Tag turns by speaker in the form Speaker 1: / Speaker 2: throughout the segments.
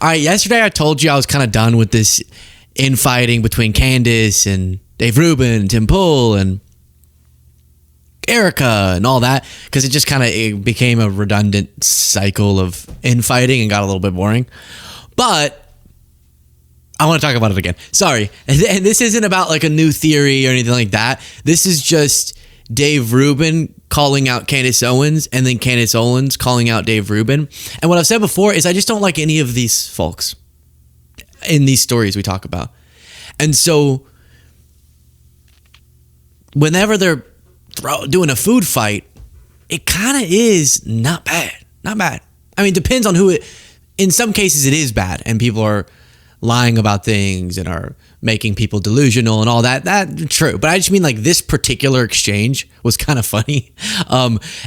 Speaker 1: All right, yesterday I told you I was kind of done with this infighting between Candace and Dave Rubin, Tim Pool, and Erica and all that, because it just kind of became a redundant cycle of infighting and got a little bit boring. But I want to talk about it again. Sorry. And this isn't about like a new theory or anything like that. This is just Dave Rubin calling out Candace Owens and then Candace Owens calling out Dave Rubin. And what I've said before is I just don't like any of these folks in these stories we talk about. And so whenever they're doing a food fight, it kind of is not bad. Not bad. I mean, it depends on who it... In some cases, it is bad, and people are lying about things and are making people delusional and all that. That's true. But I just mean like this particular exchange was kind of funny.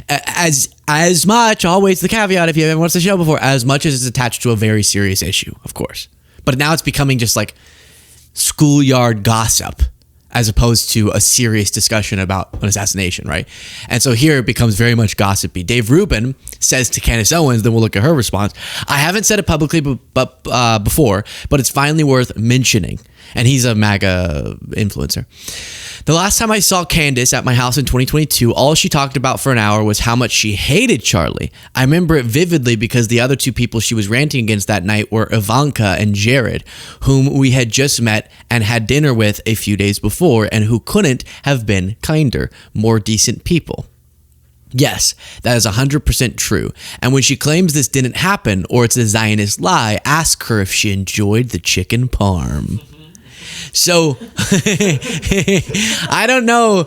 Speaker 1: As much, always the caveat if you haven't watched the show before, as much as it's attached to a very serious issue, of course. But now it's becoming just like schoolyard gossip as opposed to a serious discussion about an assassination, right? And so here it becomes very much gossipy. Dave Rubin says to Candace Owens, then we'll look at her response, I haven't said it publicly before, but it's finally worth mentioning. And he's a MAGA influencer. The last time I saw Candace at my house in 2022, all she talked about for an hour was how much she hated Charlie. I remember it vividly because the other two people she was ranting against that night were Ivanka and Jared, whom we had just met and had dinner with a few days before, and who couldn't have been kinder, more decent people. Yes, that is 100% true. And when she claims this didn't happen or it's a Zionist lie, ask her if she enjoyed the chicken parm. So I don't know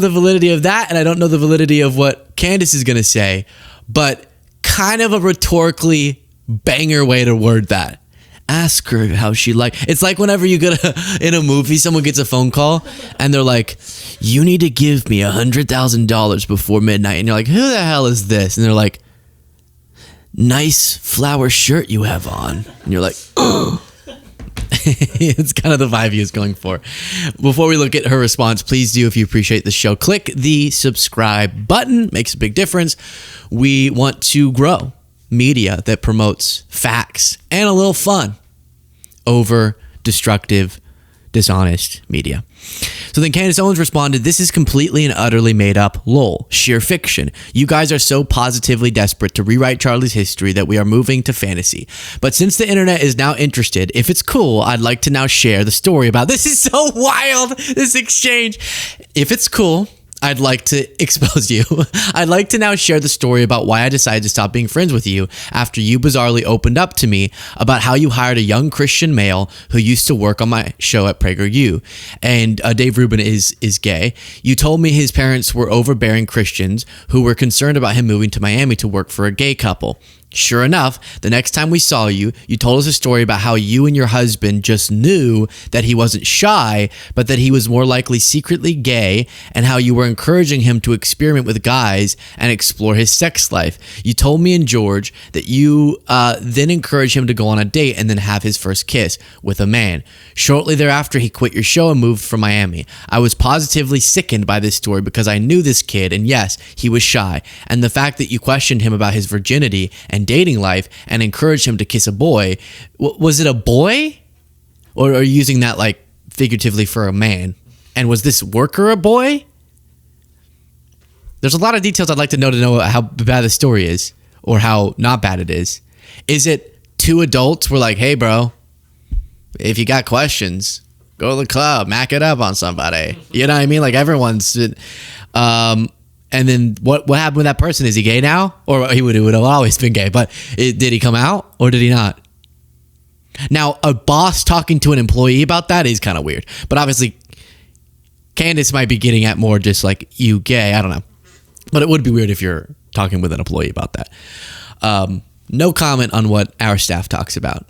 Speaker 1: the validity of that, and I don't know the validity of what Candace is going to say, but kind of a rhetorically banger way to word that. Ask her how she it's like whenever you get in a movie, someone gets a phone call and they're like, you need to give me $100,000 before midnight. And you're like, who the hell is this? And they're like, nice flower shirt you have on. And you're like, oh. It's kind of the vibe he was going for. Before we look at her response, please do, if you appreciate the show, click the subscribe button. Makes a big difference. We want to grow media that promotes facts and a little fun over destructive, dishonest media. So then Candace Owens responded, this is completely and utterly made up, lol, sheer fiction. You guys are so positively desperate to rewrite Charlie's history that we are moving to fantasy. But since the internet is now interested, if it's cool, I'd like to now share the story about, this is so wild, this exchange. If it's cool, I'd like to expose you. I'd like to now share the story about why I decided to stop being friends with you after you bizarrely opened up to me about how you hired a young Christian male who used to work on my show at PragerU. And Dave Rubin is gay. You told me his parents were overbearing Christians who were concerned about him moving to Miami to work for a gay couple. Sure enough, the next time we saw you, you told us a story about how you and your husband just knew that he wasn't shy, but that he was more likely secretly gay, and how you were encouraging him to experiment with guys and explore his sex life. You told me and George that you then encouraged him to go on a date and then have his first kiss with a man. Shortly thereafter, he quit your show and moved from Miami. I was positively sickened by this story because I knew this kid, and yes, he was shy. And the fact that you questioned him about his virginity and dating life and encouraged him to kiss a boy. Was it a boy? Or are you using that like figuratively for a man? And was this worker a boy? There's a lot of details I'd like to know how bad the story is or how not bad it is. Is it two adults were like, hey bro, if you got questions, go to the club, mac it up on somebody. You know what I mean? Like everyone's and then what happened with that person? Is he gay now? Or he would have always been gay, but did he come out or did he not? Now, a boss talking to an employee about that is kind of weird. But obviously, Candace might be getting at more just like, you gay, I don't know. But it would be weird if you're talking with an employee about that. No comment on what our staff talks about.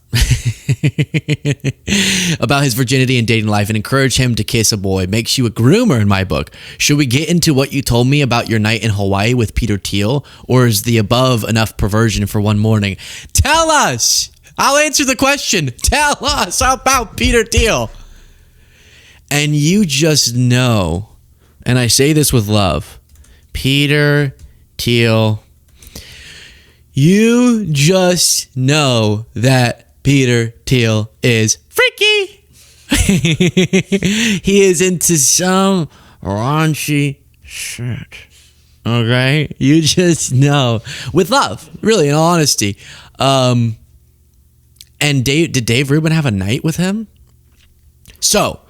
Speaker 1: About his virginity and dating life, and encourage him to kiss a boy. Makes you a groomer in my book. Should we get into what you told me about your night in Hawaii with Peter Thiel? Or is the above enough perversion for one morning? Tell us! I'll answer the question. Tell us about Peter Thiel. And you just know, and I say this with love, Peter Thiel, You just know that Peter Thiel is freaky. He is into some raunchy shit. Okay? You just know. With love, really, in all honesty. And did Dave Rubin have a night with him? So,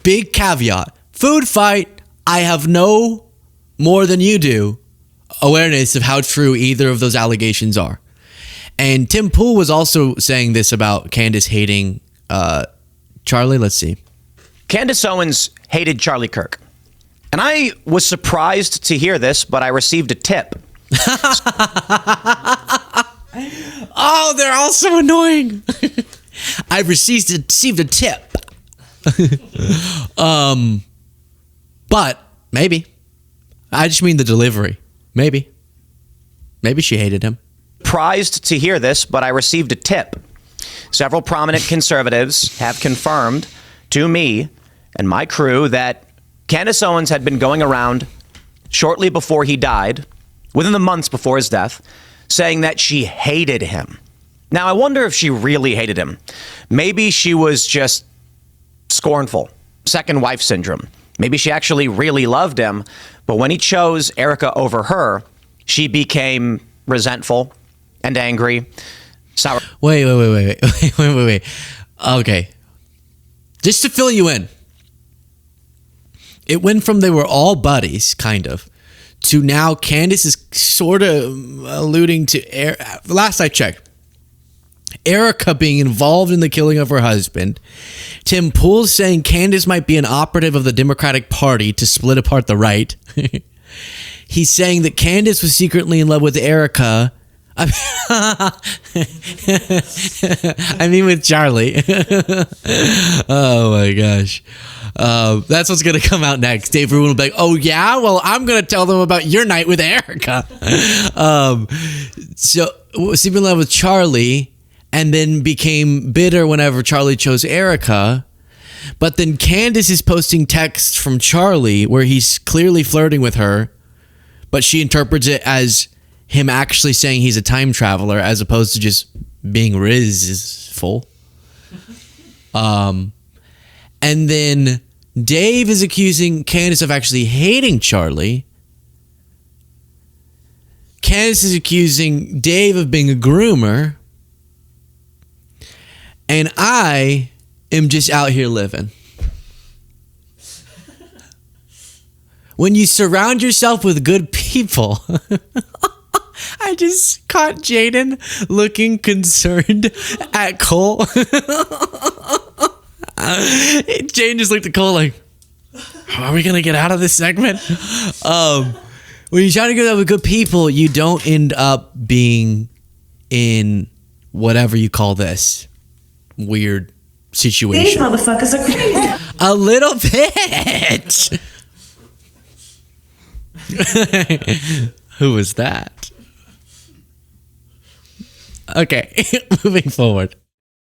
Speaker 1: big caveat. Food fight, I have no more than you do awareness of how true either of those allegations are. And Tim Pool was also saying this about Candace hating Charlie. Let's see.
Speaker 2: Candace Owens hated Charlie Kirk. And I was surprised to hear this, but I received a tip.
Speaker 1: Oh, they're all so annoying. I've received a tip. But maybe. I just mean the delivery. Maybe she hated him.
Speaker 2: Surprised to hear this, but I received a tip. Several prominent conservatives have confirmed to me and my crew that Candace Owens had been going around shortly before he died, within the months before his death, saying that she hated him. Now, I wonder if she really hated him. Maybe she was just scornful, second wife syndrome. Maybe she actually really loved him, but when he chose Erica over her, she became resentful and angry. Sour.
Speaker 1: Wait. Okay. Just to fill you in. It went from they were all buddies, kind of, to now Candace is sort of alluding to, last I checked, Erica being involved in the killing of her husband. Tim Pool saying Candace might be an operative of the Democratic Party to split apart the right. He's saying that Candace was secretly in love with Erica. I mean with Charlie. Oh my gosh. That's what's going to come out next. Dave Rubin will be like, oh yeah? Well, I'm going to tell them about your night with Erica. So sleeping in love with Charlie, and then became bitter whenever Charlie chose Erica. But then Candace is posting texts from Charlie where he's clearly flirting with her, but she interprets it as him actually saying he's a time traveler as opposed to just being full. And then Dave is accusing Candace of actually hating Charlie. Candace is accusing Dave of being a groomer. And I am just out here living. When you surround yourself with good people. I just caught Jaden looking concerned at Cole. Jaden just looked at Cole like, are we going to get out of this segment? When you're trying to get out with good people, you don't end up being in whatever you call this weird situation.
Speaker 3: These motherfuckers are crazy.
Speaker 1: A little bit. Who was that? Okay, moving forward.